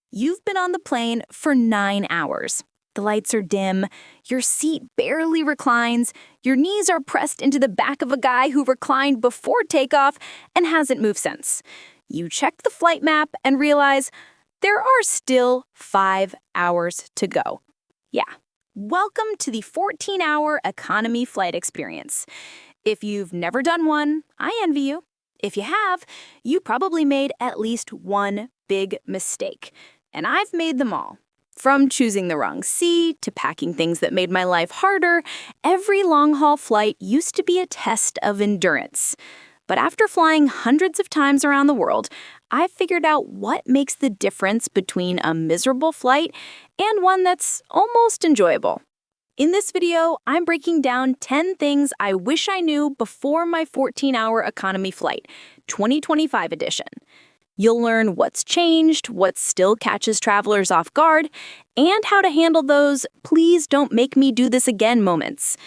You've been on the plane for 9 hours. The lights are dim, your seat barely reclines, your knees are pressed into the back of a guy who reclined before takeoff and hasn't moved since. You check the flight map and realize there are still 5 hours to go. Yeah, welcome to the 14-hour economy flight experience. If you've never done one, I envy you. If you have, you probably made at least one big mistake. And I've made them all. From choosing the wrong seat to packing things that made my life harder, every long-haul flight used to be a test of endurance. But after flying hundreds of times around the world, I've figured out what makes the difference between a miserable flight and one that's almost enjoyable. In this video, I'm breaking down 10 things I wish I knew before my 14-hour economy flight, 2025 edition. You'll learn what's changed, what still catches travelers off guard, and how to handle those "please don't make me do this again" moments.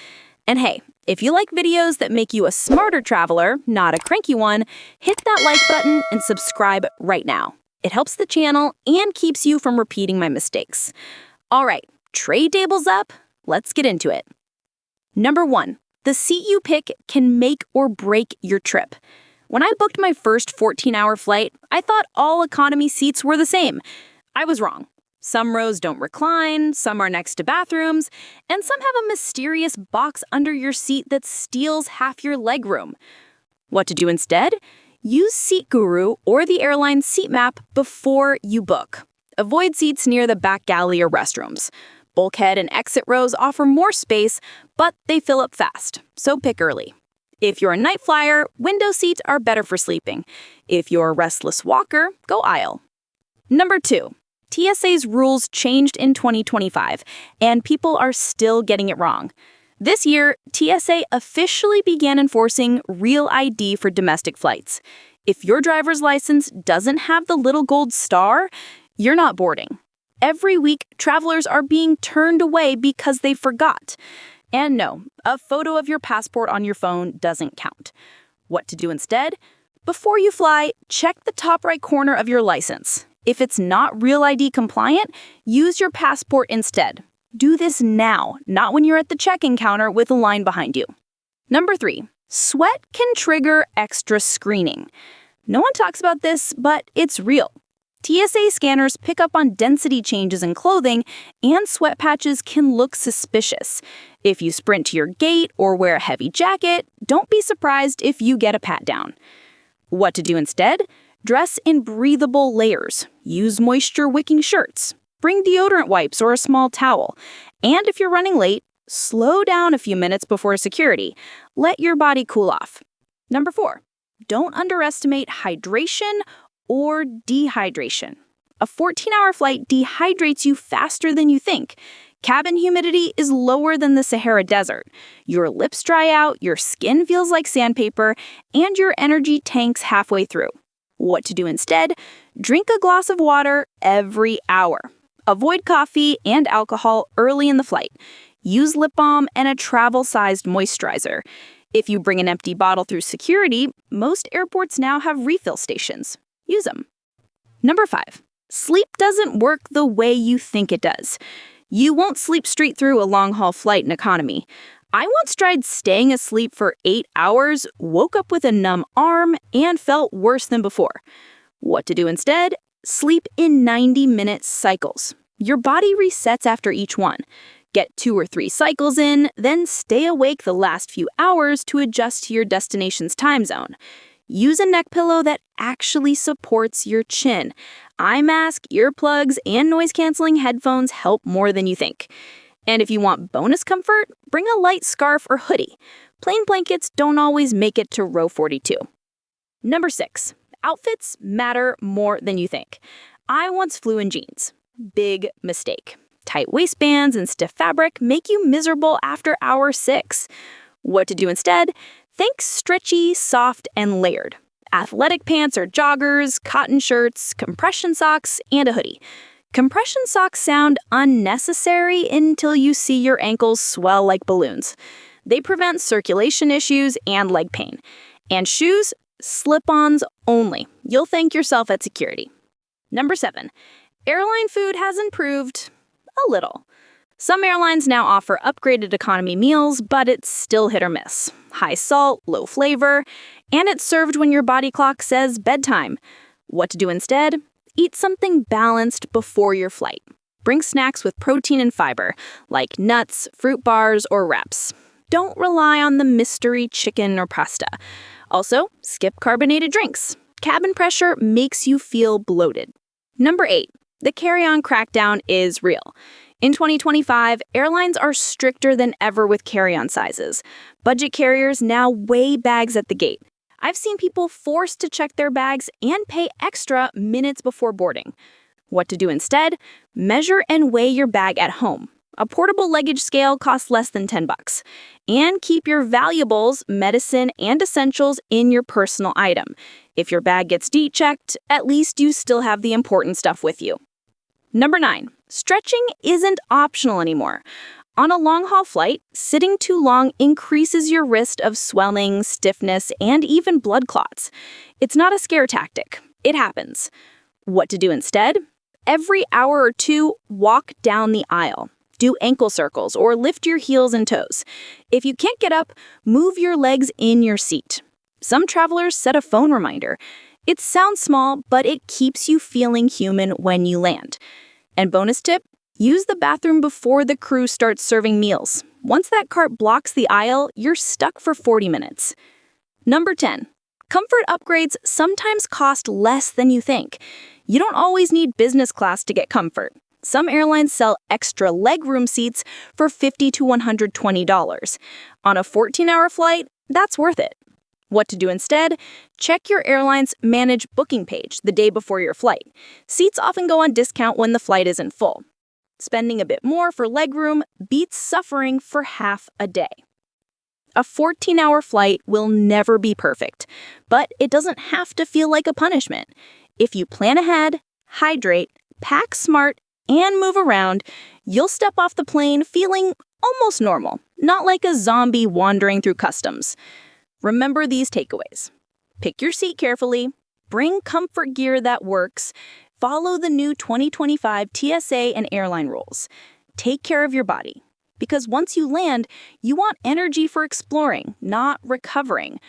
And hey, if you like videos that make you a smarter traveler, not a cranky one, hit that like button and subscribe right now. It helps the channel and keeps you from repeating my mistakes. All right, tray tables up. Let's get into it. Number 1, the seat you pick can make or break your trip. When I booked my first 14-hour flight, I thought all economy seats were the same. I was wrong. Some rows don't recline, some are next to bathrooms, and some have a mysterious box under your seat that steals half your legroom. What to do instead? Use Seat Guru or the airline seat map before you book. Avoid seats near the back galley or restrooms. Bulkhead and exit rows offer more space, but they fill up fast, so pick early. If you're a night flyer, window seats are better for sleeping. If you're a restless walker, go aisle. Number 2, TSA's rules changed in 2025, and people are still getting it wrong. This year, TSA officially began enforcing Real ID for domestic flights. If your driver's license doesn't have the little gold star, you're not boarding. Every week, travelers are being turned away because they forgot. And no, a photo of your passport on your phone doesn't count. What to do instead? Before you fly, check the top right corner of your license. If it's not Real ID compliant, use your passport instead. Do this now, not when you're at the check-in counter with a line behind you. Number 3, sweat can trigger extra screening. No one talks about this, but it's real. TSA scanners pick up on density changes in clothing, and sweat patches can look suspicious. If you sprint to your gate or wear a heavy jacket, don't be surprised if you get a pat-down. What to do instead? Dress in breathable layers. Use moisture-wicking shirts. Bring deodorant wipes or a small towel. And if you're running late, slow down a few minutes before security. Let your body cool off. Number 4, don't underestimate hydration or dehydration. A 14-hour flight dehydrates you faster than you think. Cabin humidity is lower than the Sahara Desert. Your lips dry out, your skin feels like sandpaper, and your energy tanks halfway through. What to do instead? Drink a glass of water every hour. Avoid coffee and alcohol early in the flight. Use lip balm and a travel-sized moisturizer. If you bring an empty bottle through security, most airports now have refill stations. Use them. Number 5, sleep doesn't work the way you think it does. You won't sleep straight through a long-haul flight in economy. I once tried staying asleep for 8 hours, woke up with a numb arm, and felt worse than before. What to do instead? Sleep in 90-minute cycles. Your body resets after each one. Get 2 or 3 cycles in, then stay awake the last few hours to adjust to your destination's time zone. Use a neck pillow that actually supports your chin. Eye mask, earplugs, and noise-canceling headphones help more than you think. And if you want bonus comfort, bring a light scarf or hoodie. Plain blankets don't always make it to row 42. Number 6, outfits matter more than you think. I once flew in jeans. Big mistake. Tight waistbands and stiff fabric make you miserable after hour 6. What to do instead? Think stretchy, soft, and layered. Athletic pants or joggers, cotton shirts, compression socks, and a hoodie. Compression socks sound unnecessary until you see your ankles swell like balloons. They prevent circulation issues and leg pain. And shoes, slip-ons only. You'll thank yourself at security. Number 7, Airline food has improved a little. Some airlines now offer upgraded economy meals, but it's still hit or miss. High salt, low flavor, and it's served when your body clock says bedtime. What to do instead? Eat something balanced before your flight. Bring snacks with protein and fiber, like nuts, fruit bars, or wraps. Don't rely on the mystery chicken or pasta. Also, skip carbonated drinks. Cabin pressure makes you feel bloated. Number 8. The carry-on crackdown is real. In 2025, airlines are stricter than ever with carry-on sizes. Budget carriers now weigh bags at the gate. I've seen people forced to check their bags and pay extra minutes before boarding. What to do instead? Measure and weigh your bag at home. A portable luggage scale costs less than $10. And keep your valuables, medicine, and essentials in your personal item. If your bag gets de-checked, at least you still have the important stuff with you. Number 9. Stretching isn't optional anymore. On a long-haul flight, sitting too long increases your risk of swelling, stiffness, and even blood clots. It's not a scare tactic. It happens. What to do instead? Every hour or two, walk down the aisle. Do ankle circles or lift your heels and toes. If you can't get up, move your legs in your seat. Some travelers set a phone reminder. It sounds small, but it keeps you feeling human when you land. And bonus tip, use the bathroom before the crew starts serving meals. Once that cart blocks the aisle, you're stuck for 40 minutes. Number 10. Comfort upgrades sometimes cost less than you think. You don't always need business class to get comfort. Some airlines sell extra legroom seats for $50 to $120. On a 14-hour flight, that's worth it. What to do instead? Check your airline's Manage Booking page the day before your flight. Seats often go on discount when the flight isn't full. Spending a bit more for legroom beats suffering for half a day. A 14-hour flight will never be perfect, but it doesn't have to feel like a punishment. If you plan ahead, hydrate, pack smart, and move around, you'll step off the plane feeling almost normal, not like a zombie wandering through customs. Remember these takeaways. Pick your seat carefully, bring comfort gear that works, follow the new 2025 TSA and airline rules. Take care of your body, because once you land, you want energy for exploring, not recovering.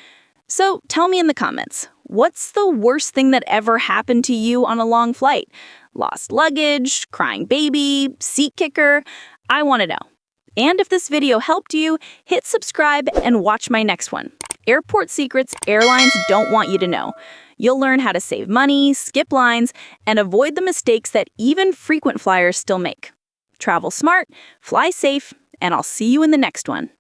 So tell me in the comments, what's the worst thing that ever happened to you on a long flight? Lost luggage, crying baby, seat kicker? I want to know. And if this video helped you, hit subscribe and watch my next one. Airport secrets airlines don't want you to know. You'll learn how to save money, skip lines, and avoid the mistakes that even frequent flyers still make. Travel smart, fly safe, and I'll see you in the next one.